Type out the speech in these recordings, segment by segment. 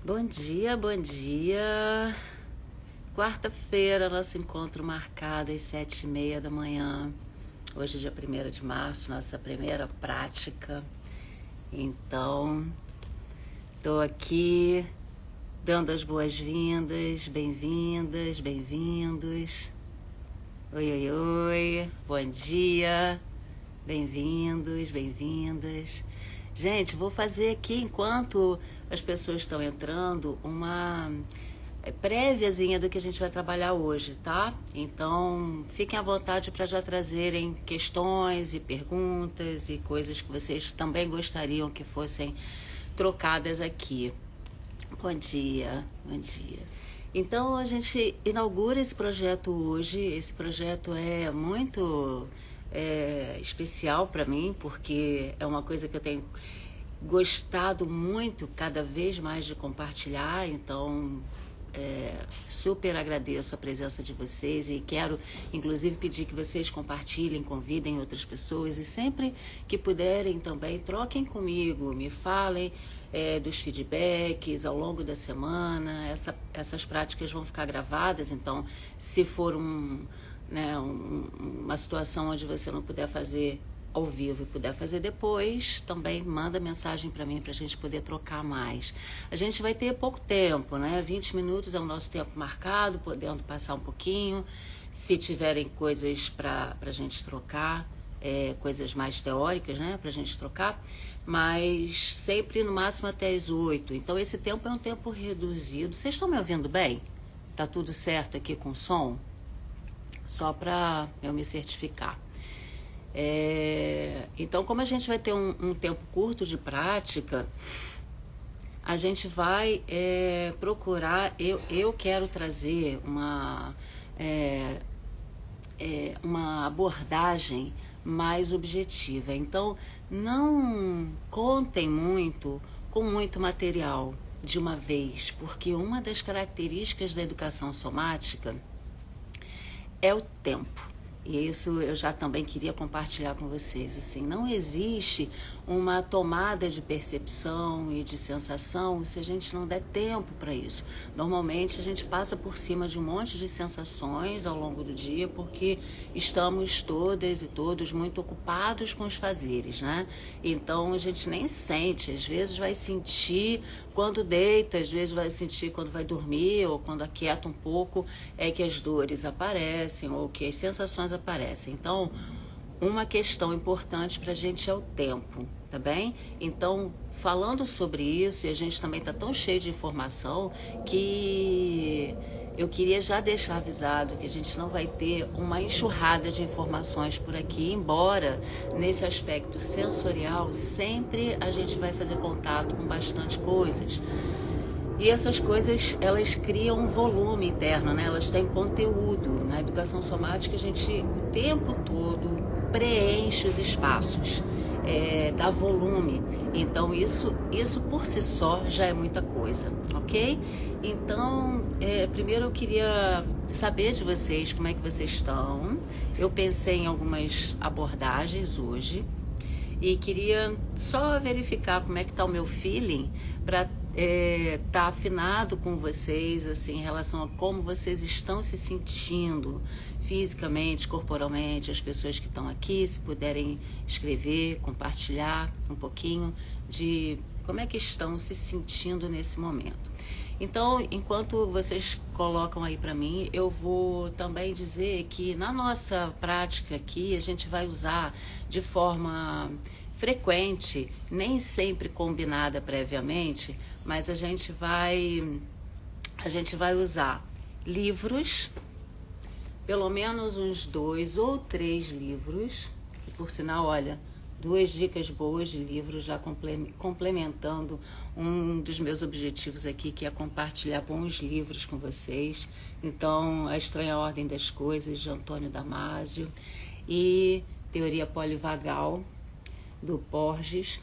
Bom dia, bom dia. Quarta-feira, nosso encontro marcado às 7h30 da manhã. Hoje, dia 1º de março, nossa primeira prática. Então, estou aqui dando as boas-vindas, bem-vindas, bem-vindos. Oi, oi, oi, bom dia, bem-vindos, bem-vindas. Gente, vou fazer aqui, enquanto as pessoas estão entrando, uma préviazinha do que a gente vai trabalhar hoje, tá? Então, fiquem à vontade para já trazerem questões e perguntas e coisas que vocês também gostariam que fossem trocadas aqui. Bom dia, bom dia. Então, a gente inaugura esse projeto hoje. Esse projeto é muito especial para mim, porque é uma coisa que eu tenho gostado muito, cada vez mais, de compartilhar. Então, super agradeço a presença de vocês e quero, inclusive, pedir que vocês compartilhem, convidem outras pessoas e sempre que puderem também, troquem comigo, me falem dos feedbacks ao longo da semana. Essas práticas vão ficar gravadas, então, se for uma situação onde você não puder fazer ao vivo e puder fazer depois, também manda mensagem para mim para a gente poder trocar mais. A gente vai ter pouco tempo, né? 20 minutos é o nosso tempo marcado, podendo passar um pouquinho. Se tiverem coisas para a gente trocar, coisas mais teóricas, né? Para a gente trocar, mas sempre no máximo até as 8. Então esse tempo é um tempo reduzido. Vocês estão me ouvindo bem? Tá tudo certo aqui com o som? Só para eu me certificar. Então, como a gente vai ter um tempo curto de prática, a gente vai procurar. Eu quero trazer uma abordagem mais objetiva. Então, não contem muito com muito material de uma vez, porque uma das características da educação somática é o tempo. E isso eu já também queria compartilhar com vocês. Assim, não existe uma tomada de percepção e de sensação se a gente não der tempo para isso. Normalmente a gente passa por cima de um monte de sensações ao longo do dia porque estamos todas e todos muito ocupados com os fazeres, né? Então a gente nem sente, às vezes vai sentir quando deita, às vezes vai sentir quando vai dormir ou quando aquieta um pouco, é que as dores aparecem ou que as sensações aparecem. Então, uma questão importante para a gente é o tempo, tá bem? Então, falando sobre isso, e a gente também está tão cheio de informação que eu queria já deixar avisado que a gente não vai ter uma enxurrada de informações por aqui, embora nesse aspecto sensorial sempre a gente vai fazer contato com bastante coisas. E essas coisas, elas criam um volume interno, né? Elas têm conteúdo. Na educação somática, a gente o tempo todo preenche os espaços, dá volume. Então, isso por si só já é muita coisa, ok? Então, primeiro eu queria saber de vocês como é que vocês estão. Eu pensei em algumas abordagens hoje e queria só verificar como é que está o meu feeling para tá afinado com vocês, assim, em relação a como vocês estão se sentindo fisicamente, corporalmente, as pessoas que estão aqui, se puderem escrever, compartilhar um pouquinho de como é que estão se sentindo nesse momento. Então, enquanto vocês colocam aí para mim, eu vou também dizer que na nossa prática aqui, a gente vai usar de forma frequente, nem sempre combinada previamente, mas a gente vai usar livros, pelo menos uns 2 ou 3 livros, e por sinal, olha, 2 dicas boas de livros já complementando um dos meus objetivos aqui, que é compartilhar bons livros com vocês. Então, A Estranha Ordem das Coisas, de Antônio Damasio, e Teoria Polivagal, do Borges.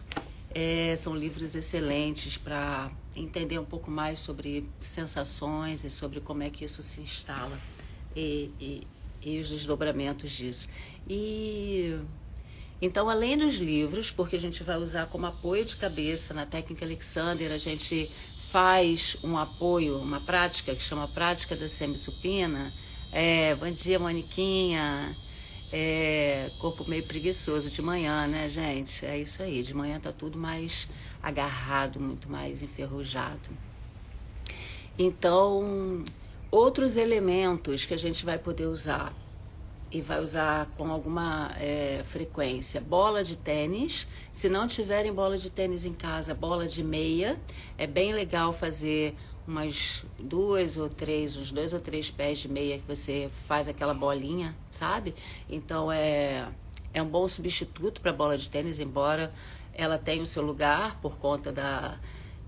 São livros excelentes para entender um pouco mais sobre sensações e sobre como é que isso se instala e os desdobramentos disso. Então, além dos livros, porque a gente vai usar como apoio de cabeça na técnica Alexander, a gente faz um apoio, uma prática que chama prática da semi-supina. Bom dia, Moniquinha. Corpo meio preguiçoso de manhã, né, gente? É isso aí, de manhã tá tudo mais agarrado, muito mais enferrujado. Então, outros elementos que a gente vai poder usar, e vai usar com alguma frequência, bola de tênis. Se não tiverem bola de tênis em casa, bola de meia. É bem legal fazer uns 2 ou 3 pés de meia que você faz aquela bolinha, sabe? Então é um bom substituto para a bola de tênis, embora ela tenha o seu lugar por conta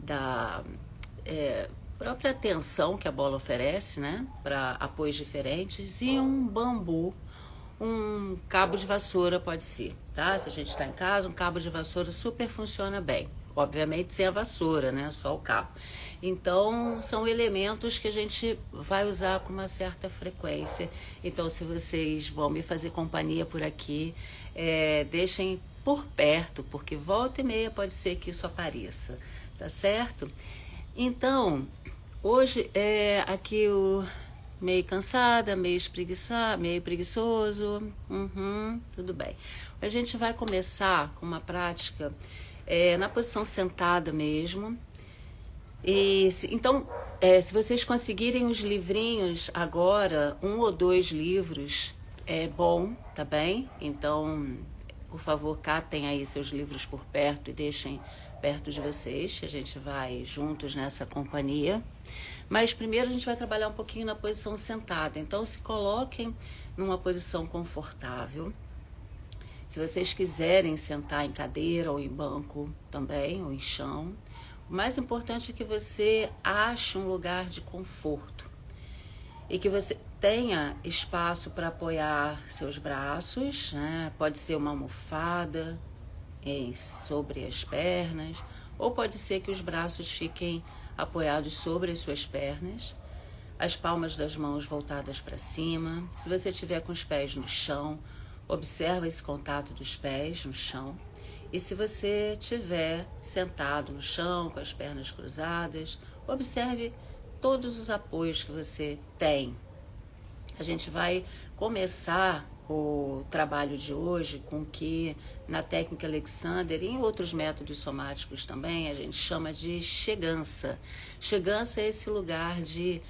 da própria tensão que a bola oferece, né? Para apoios diferentes. E um bambu, um cabo de vassoura pode ser, tá? Se a gente está em casa, um cabo de vassoura super funciona bem. Obviamente sem a vassoura, né? Só o cabo. Então, são elementos que a gente vai usar com uma certa frequência. Então, se vocês vão me fazer companhia por aqui, deixem por perto, porque volta e meia pode ser que isso apareça, tá certo? Então, hoje aqui o meio cansada, meio preguiçoso, tudo bem. A gente vai começar com uma prática na posição sentada mesmo. Então, se vocês conseguirem os livrinhos agora, 1 ou 2 livros, é bom, tá bem? Então, por favor, catem aí seus livros por perto e deixem perto de vocês, que a gente vai juntos nessa companhia. Mas primeiro a gente vai trabalhar um pouquinho na posição sentada. Então, se coloquem numa posição confortável. Se vocês quiserem sentar em cadeira ou em banco também, ou em chão, o mais importante é que você ache um lugar de conforto e que você tenha espaço para apoiar seus braços, né? Pode ser uma almofada sobre as pernas, ou pode ser que os braços fiquem apoiados sobre as suas pernas, as palmas das mãos voltadas para cima. Se você estiver com os pés no chão, observa esse contato dos pés no chão. E se você estiver sentado no chão, com as pernas cruzadas, observe todos os apoios que você tem. A gente vai começar o trabalho de hoje com o que na técnica Alexander e em outros métodos somáticos também a gente chama de chegança. Chegança é esse lugar de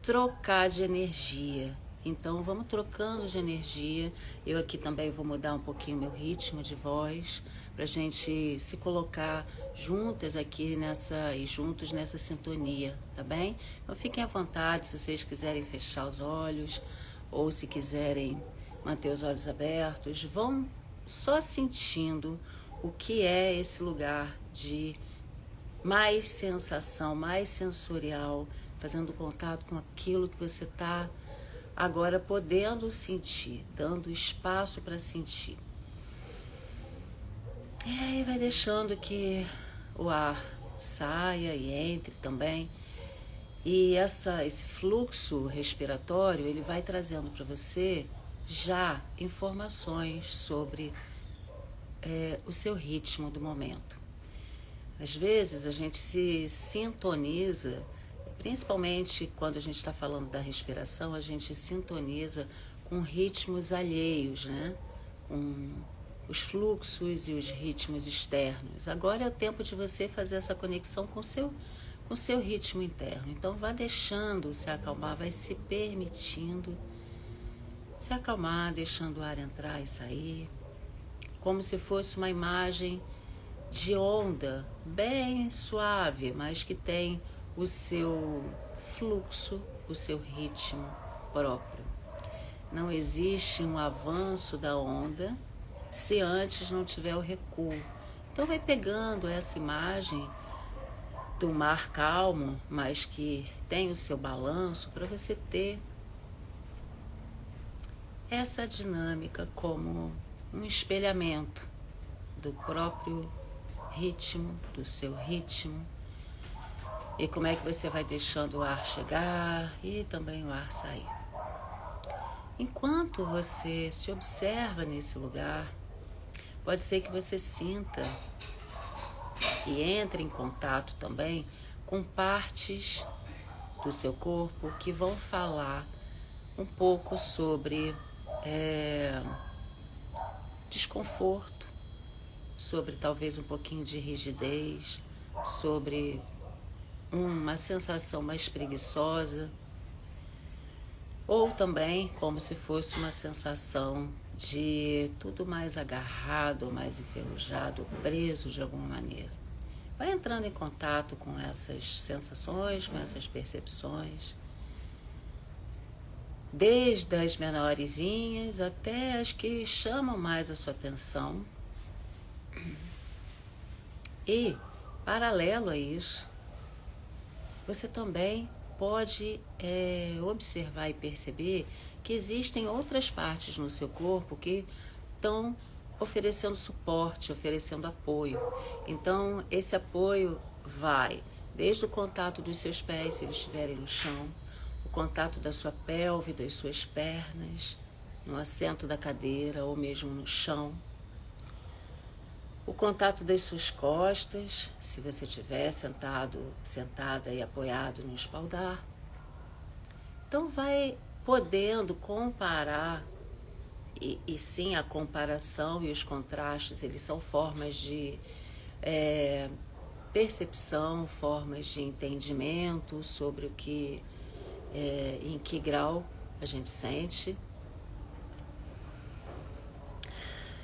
trocar de energia. Então vamos trocando de energia. Eu aqui também vou mudar um pouquinho meu ritmo de voz para a gente se colocar juntas aqui e juntos nessa sintonia, tá bem? Então fiquem à vontade se vocês quiserem fechar os olhos ou se quiserem manter os olhos abertos. Vão só sentindo o que é esse lugar de mais sensação, mais sensorial, fazendo contato com aquilo que você está agora podendo sentir, dando espaço para sentir. E aí vai deixando que o ar saia e entre também. E esse fluxo respiratório, ele vai trazendo para você já informações sobre o seu ritmo do momento. Às vezes a gente se sintoniza, principalmente quando a gente está falando da respiração, a gente sintoniza com ritmos alheios, né? Com os fluxos e os ritmos externos. Agora é o tempo de você fazer essa conexão com o seu ritmo interno. Então vá deixando se acalmar, vai se permitindo se acalmar, deixando o ar entrar e sair, como se fosse uma imagem de onda bem suave, mas que tem o seu fluxo, o seu ritmo próprio. Não existe um avanço da onda se antes não tiver o recuo. Então vai pegando essa imagem do mar calmo, mas que tem o seu balanço, para você ter essa dinâmica como um espelhamento do próprio ritmo, do seu ritmo. E como é que você vai deixando o ar chegar e também o ar sair. Enquanto você se observa nesse lugar, pode ser que você sinta e entre em contato também com partes do seu corpo que vão falar um pouco sobre desconforto, sobre talvez um pouquinho de rigidez, sobre uma sensação mais preguiçosa, ou também como se fosse uma sensação de tudo mais agarrado, mais enferrujado, preso de alguma maneira. Vai entrando em contato com essas sensações, com essas percepções, desde as menorzinhas até as que chamam mais a sua atenção. E, paralelo a isso, você também pode observar e perceber que existem outras partes no seu corpo que estão oferecendo suporte, oferecendo apoio. Então, esse apoio vai desde o contato dos seus pés, se eles estiverem no chão, o contato da sua pelve, das suas pernas, no assento da cadeira ou mesmo no chão, o contato das suas costas, se você estiver sentada e apoiado no espaldar. Então vai podendo comparar, e sim, a comparação e os contrastes, eles são formas de percepção, formas de entendimento sobre o que, em que grau a gente sente.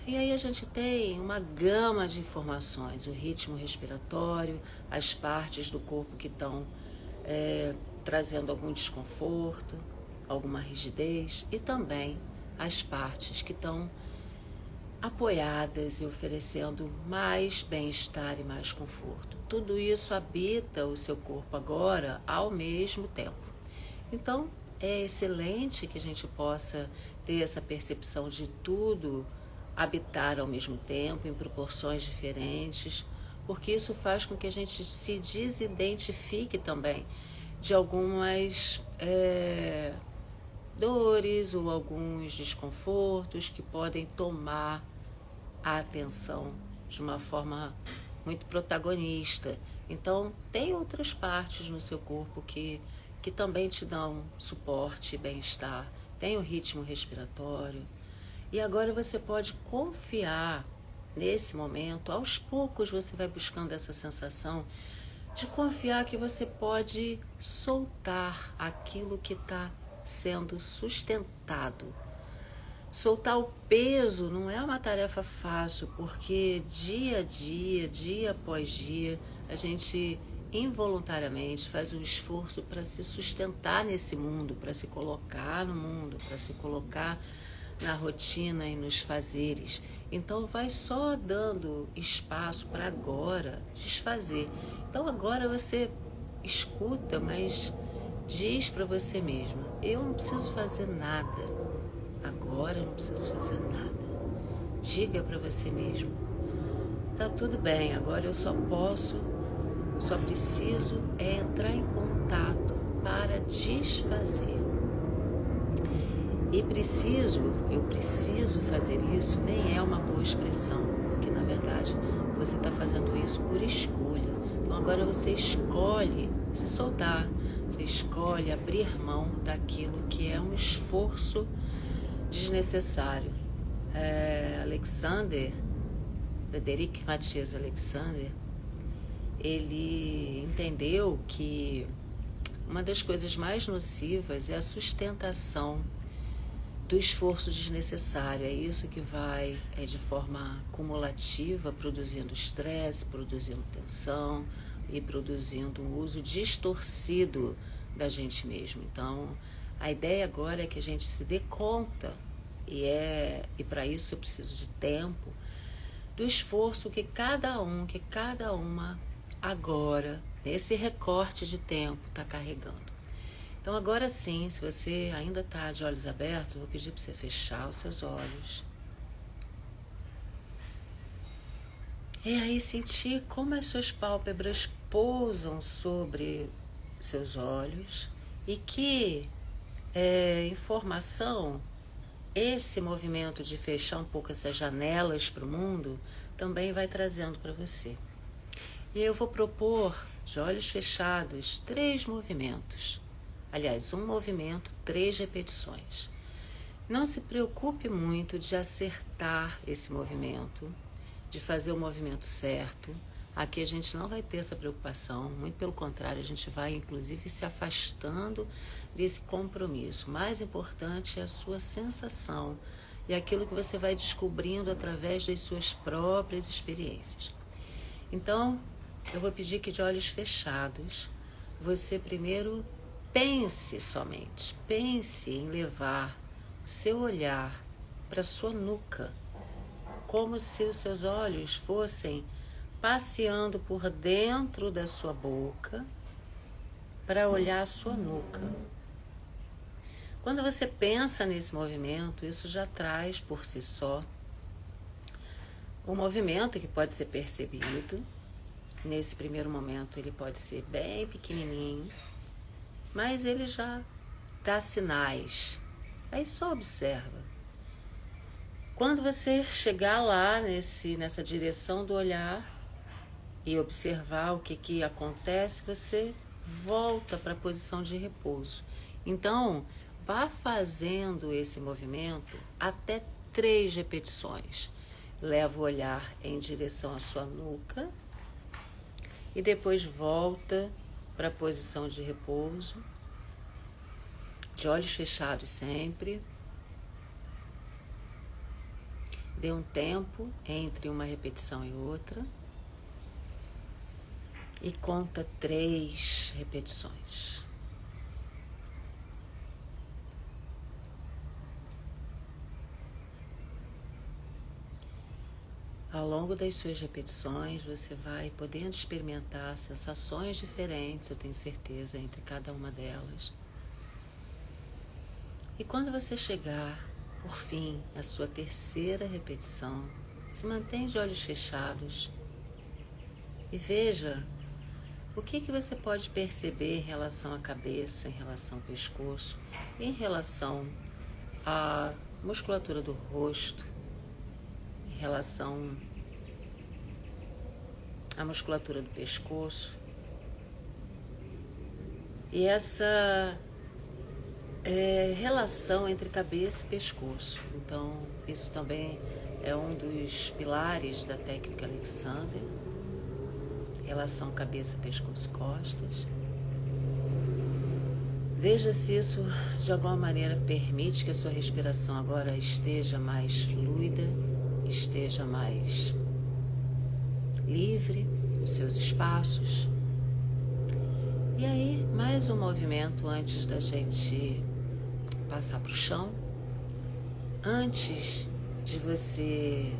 E aí a gente tem uma gama de informações, o ritmo respiratório, as partes do corpo que estão trazendo algum desconforto, alguma rigidez, e também as partes que estão apoiadas e oferecendo mais bem-estar e mais conforto. Tudo isso habita o seu corpo agora ao mesmo tempo. Então, é excelente que a gente possa ter essa percepção de tudo habitar ao mesmo tempo, em proporções diferentes, porque isso faz com que a gente se desidentifique também de algumas dores ou alguns desconfortos que podem tomar a atenção de uma forma muito protagonista. Então, tem outras partes no seu corpo que também te dão suporte e bem-estar. Tem o ritmo respiratório. E agora você pode confiar nesse momento, aos poucos você vai buscando essa sensação de confiar que você pode soltar aquilo que está sendo sustentado. Soltar o peso não é uma tarefa fácil, porque dia a dia, dia após dia, a gente involuntariamente faz um esforço para se sustentar nesse mundo, para se colocar no mundo, para se colocar na rotina e nos fazeres. Então vai só dando espaço para agora desfazer. Então agora você escuta, mas diz para você mesmo: eu não preciso fazer nada. Agora eu não preciso fazer nada. Diga para você mesmo: tá tudo bem, agora eu só preciso entrar em contato para desfazer. E eu preciso fazer isso, nem é uma boa expressão, porque na verdade você está fazendo isso por escolha. Então agora você escolhe se soltar, você escolhe abrir mão daquilo que é um esforço desnecessário. Frederic Mathias Alexander, ele entendeu que uma das coisas mais nocivas é a sustentação do esforço desnecessário. É isso que vai, de forma cumulativa, produzindo estresse, produzindo tensão e produzindo um uso distorcido da gente mesmo. Então, a ideia agora é que a gente se dê conta, e para isso eu preciso de tempo, do esforço que cada uma agora, nesse recorte de tempo, está carregando. Então agora sim, se você ainda está de olhos abertos, eu vou pedir para você fechar os seus olhos. E aí sentir como as suas pálpebras pousam sobre seus olhos e que informação esse movimento de fechar um pouco essas janelas para o mundo também vai trazendo para você. E eu vou propor, de olhos fechados, 3 movimentos. Aliás, um movimento, 3 repetições. Não se preocupe muito de acertar esse movimento, de fazer o movimento certo. Aqui a gente não vai ter essa preocupação, muito pelo contrário, a gente vai inclusive se afastando desse compromisso. O mais importante é a sua sensação e aquilo que você vai descobrindo através das suas próprias experiências. Então, eu vou pedir que de olhos fechados, você primeiro pense somente, pense em levar seu olhar para sua nuca, como se os seus olhos fossem passeando por dentro da sua boca para olhar a sua nuca. Quando você pensa nesse movimento, isso já traz por si só um movimento que pode ser percebido. Nesse primeiro momento ele pode ser bem pequenininho, mas ele já dá sinais. Aí só observa. Quando você chegar lá nessa direção do olhar e observar o que acontece, você volta para a posição de repouso. Então, vá fazendo esse movimento até 3 repetições. Leva o olhar em direção à sua nuca e depois volta para a posição de repouso, de olhos fechados sempre. Dê um tempo entre uma repetição e outra e conta 3 repetições. Ao longo das suas repetições, você vai podendo experimentar sensações diferentes, eu tenho certeza, entre cada uma delas. E quando você chegar, por fim, à sua 3ª repetição, se mantém de olhos fechados e veja o que você pode perceber em relação à cabeça, em relação ao pescoço, em relação à musculatura do rosto, em relação à musculatura do pescoço. E essa relação entre cabeça e pescoço. Então, isso também é um dos pilares da técnica Alexander. Relação cabeça, pescoço, costas. Veja se isso de alguma maneira permite que a sua respiração agora esteja mais fluida, esteja mais livre nos seus espaços. E aí, mais um movimento antes da gente passar para o chão. Antes de você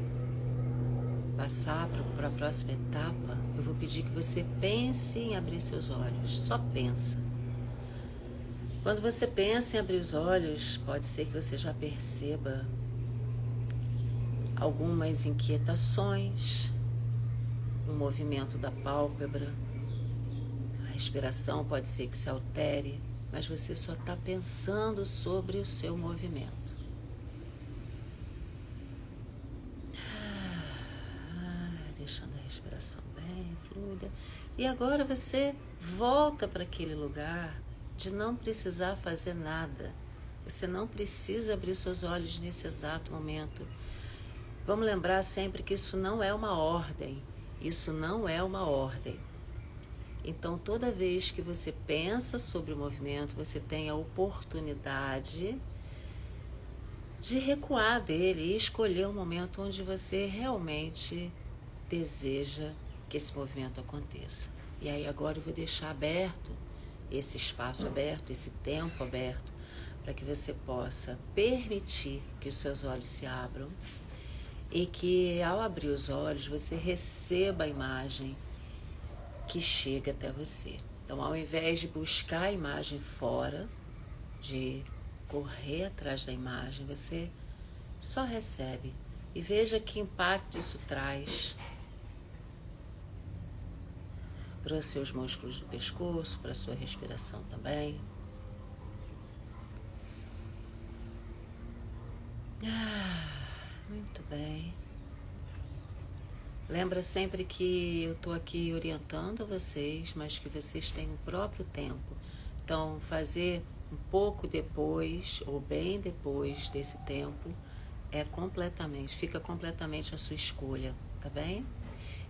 passar para a próxima etapa, eu vou pedir que você pense em abrir seus olhos. Só pensa. Quando você pensa em abrir os olhos, pode ser que você já perceba algumas inquietações, o movimento da pálpebra, a respiração pode ser que se altere, mas você só está pensando sobre o seu movimento. Deixando a respiração bem fluida. E agora você volta para aquele lugar de não precisar fazer nada. Você não precisa abrir seus olhos nesse exato momento. Vamos lembrar sempre que isso não é uma ordem. Isso não é uma ordem. Então, toda vez que você pensa sobre o movimento, você tem a oportunidade de recuar dele e escolher um momento onde você realmente deseja que esse movimento aconteça. E aí agora eu vou deixar aberto, esse espaço aberto, esse tempo aberto, para que você possa permitir que os seus olhos se abram e que ao abrir os olhos você receba a imagem que chega até você. Então, ao invés de buscar a imagem fora, de correr atrás da imagem, você só recebe e veja que impacto isso traz para os seus músculos do pescoço, para a sua respiração também. Muito bem. Lembra sempre que eu estou aqui orientando vocês, mas que vocês têm o próprio tempo. Então, fazer um pouco depois ou bem depois desse tempo fica completamente a sua escolha, tá bem?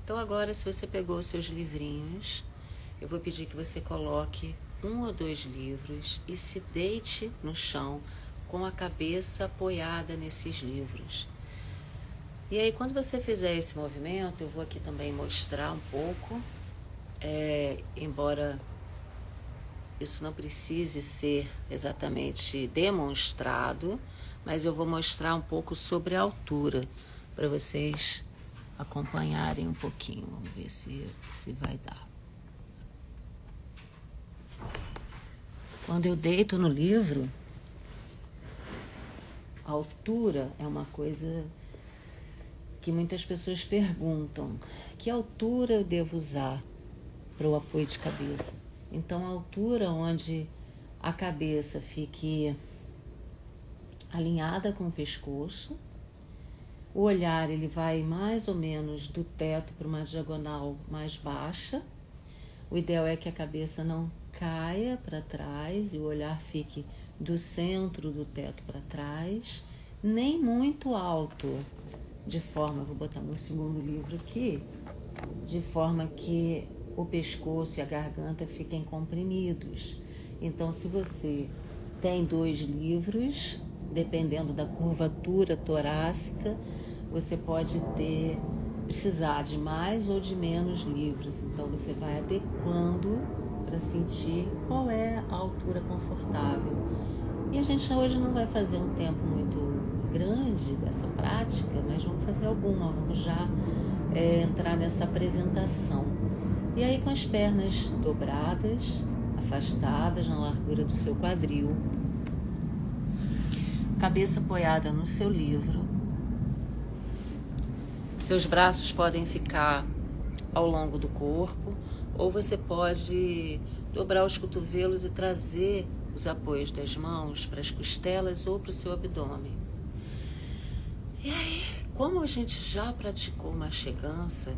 Então agora, se você pegou os seus livrinhos, eu vou pedir que você coloque 1 ou 2 livros e se deite no chão com a cabeça apoiada nesses livros. E aí, quando você fizer esse movimento, eu vou aqui também mostrar um pouco, embora isso não precise ser exatamente demonstrado, mas eu vou mostrar um pouco sobre a altura, para vocês acompanharem um pouquinho. Vamos ver se vai dar. Quando eu deito no livro, a altura é uma coisa que muitas pessoas perguntam. Que altura eu devo usar para o apoio de cabeça? Então, a altura onde a cabeça fique alinhada com o pescoço, o olhar ele vai mais ou menos do teto para uma diagonal mais baixa. O ideal é que a cabeça não caia para trás e o olhar fique do centro do teto para trás, nem muito alto, vou botar meu segundo livro aqui, de forma que o pescoço e a garganta fiquem comprimidos. Então, se você tem 2 livros, dependendo da curvatura torácica, você pode precisar de mais ou de menos livros. Então, você vai adequando para sentir qual é a altura confortável. E a gente hoje não vai fazer um tempo muito grande dessa prática, mas vamos fazer vamos já entrar nessa apresentação. E aí, com as pernas dobradas, afastadas na largura do seu quadril, cabeça apoiada no seu livro, seus braços podem ficar ao longo do corpo, ou você pode dobrar os cotovelos e trazer os apoios das mãos para as costelas ou para o seu abdômen. E aí, como a gente já praticou machegança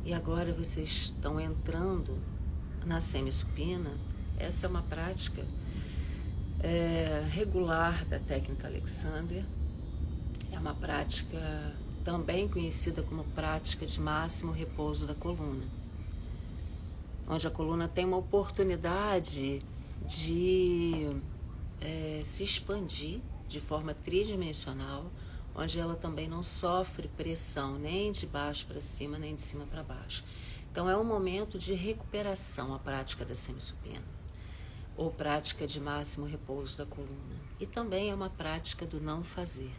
e agora vocês estão entrando na semi-supina, essa é uma prática regular da técnica Alexander. É uma prática também conhecida como prática de máximo repouso da coluna, onde a coluna tem uma oportunidade de se expandir de forma tridimensional, onde ela também não sofre pressão nem de baixo para cima, nem de cima para baixo. Então é um momento de recuperação a prática da semi-supina, ou prática de máximo repouso da coluna. E também é uma prática do não fazer.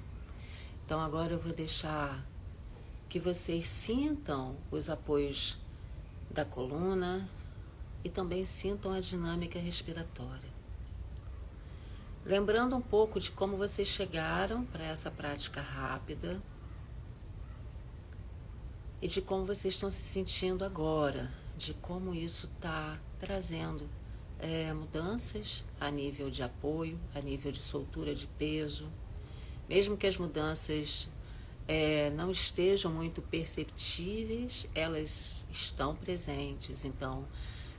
Então agora eu vou deixar que vocês sintam os apoios da coluna e também sintam a dinâmica respiratória. Lembrando um pouco de como vocês chegaram para essa prática rápida e de como vocês estão se sentindo agora, de como isso está trazendo mudanças a nível de apoio, a nível de soltura de peso. Mesmo que as mudanças não estejam muito perceptíveis, elas estão presentes. Então,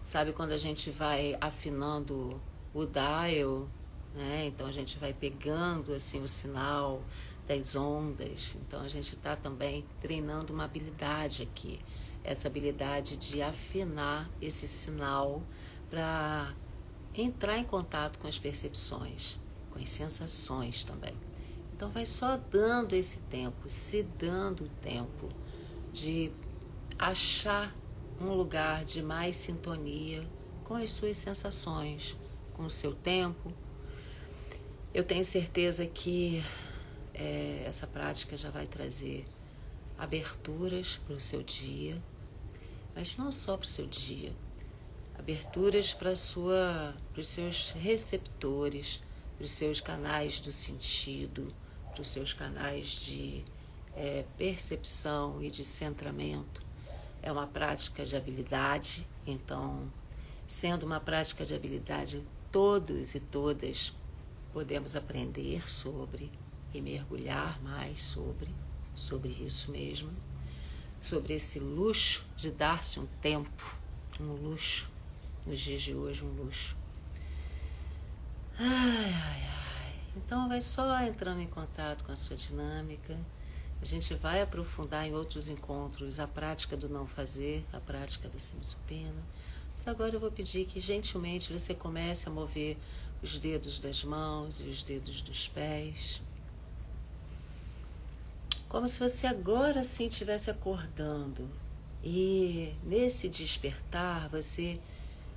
sabe quando a gente vai afinando o dial, né? Então a gente vai pegando assim o sinal das ondas. Então a gente está também treinando uma habilidade aqui, essa habilidade de afinar esse sinal para entrar em contato com as percepções, com as sensações também. Então vai só dando esse tempo, se dando o tempo de achar um lugar de mais sintonia com as suas sensações, com o seu tempo. Eu tenho certeza que essa prática já vai trazer aberturas para o seu dia, mas não só para o seu dia, aberturas para os seus receptores, para os seus canais do sentido, para os seus canais de percepção e de centramento. É uma prática de habilidade, então, sendo uma prática de habilidade, todos e todas podemos aprender sobre e mergulhar mais sobre isso mesmo. sobre esse luxo de dar-se um tempo, um luxo, nos dias de hoje, um luxo. Então vai só entrando em contato com a sua dinâmica. A gente vai aprofundar em outros encontros a prática do não fazer, a prática da semisupina. Mas agora eu vou pedir que gentilmente você comece a mover os dedos das mãos e os dedos dos pés, como se você agora sim estivesse acordando e nesse despertar você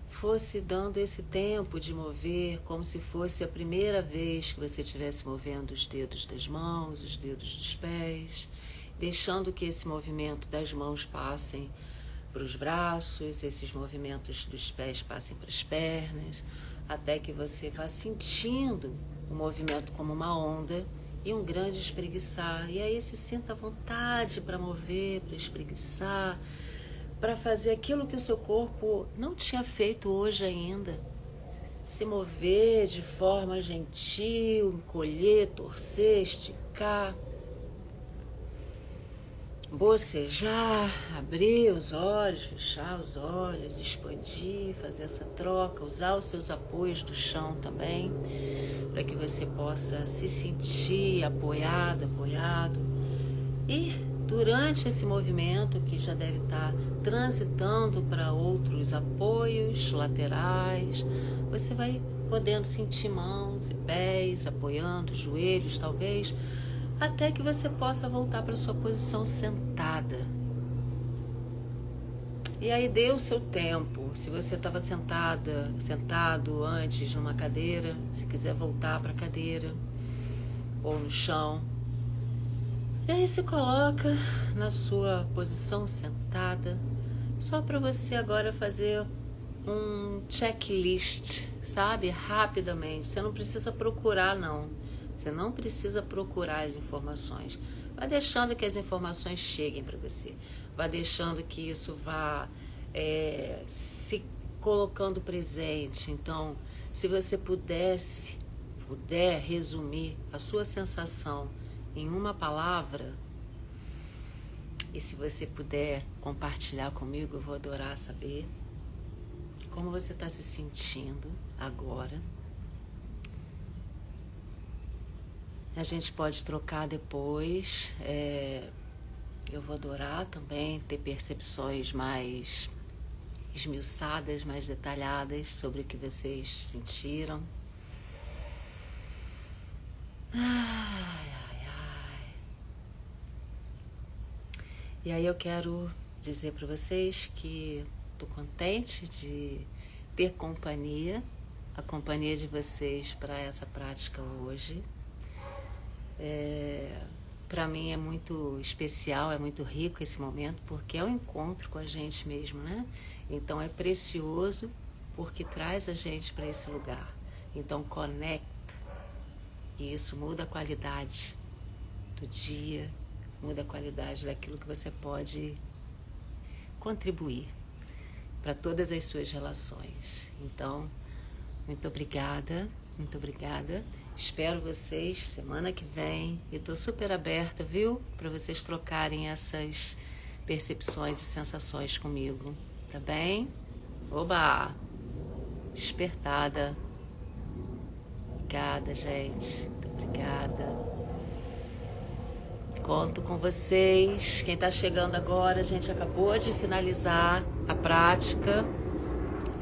fosse dando esse tempo de mover como se fosse a primeira vez que você estivesse movendo os dedos das mãos, os dedos dos pés, deixando que esse movimento das mãos passem para os braços, esses movimentos dos pés passem para as pernas, até que você vá sentindo o movimento como uma onda e um grande espreguiçar. E aí se sinta à vontade para mover, para espreguiçar, para fazer aquilo que o seu corpo não tinha feito hoje ainda. Se mover de forma gentil, encolher, torcer, esticar, bocejar, abrir os olhos, fechar os olhos, expandir, fazer essa troca, usar os seus apoios do chão também, para que você possa se sentir apoiado. E durante esse movimento, que já deve estar transitando para outros apoios laterais, você vai podendo sentir mãos e pés apoiando, joelhos talvez, até que você possa voltar para a sua posição sentada. E aí dê o seu tempo. Se você estava sentado antes numa cadeira, se quiser voltar para a cadeira ou no chão. E aí se coloca na sua posição sentada, só para você agora fazer um checklist, sabe? Rapidamente. Você não precisa procurar, não. Você não precisa procurar as informações. Vai deixando que as informações cheguem para você. Vai deixando que isso vá se colocando presente. Então, se você puder resumir a sua sensação em uma palavra, e se você puder compartilhar comigo, eu vou adorar saber como você está se sentindo agora. A gente pode trocar depois. Eu vou adorar também ter percepções mais esmiuçadas, mais detalhadas sobre o que vocês sentiram. E aí eu quero dizer para vocês que estou contente de ter a companhia de vocês para essa prática hoje. Para mim é muito especial, é muito rico esse momento, porque é um encontro com a gente mesmo, né? Então é precioso porque traz a gente para esse lugar. Então conecta, e isso muda a qualidade do dia, muda a qualidade daquilo que você pode contribuir para todas as suas relações. Então, muito obrigada, muito obrigada. Espero vocês semana que vem e estou super aberta, viu? Para vocês trocarem essas percepções e sensações comigo, tá bem? Oba! Despertada. Obrigada, gente. Muito obrigada. Conto com vocês. Quem está chegando agora, a gente acabou de finalizar a prática.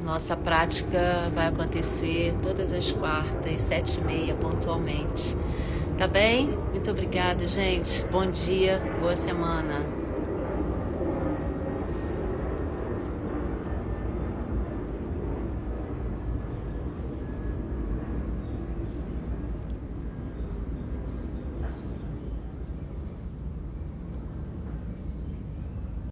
Nossa prática vai acontecer todas as quartas, 7h30, pontualmente. Tá bem? Muito obrigada, gente. Bom dia, boa semana.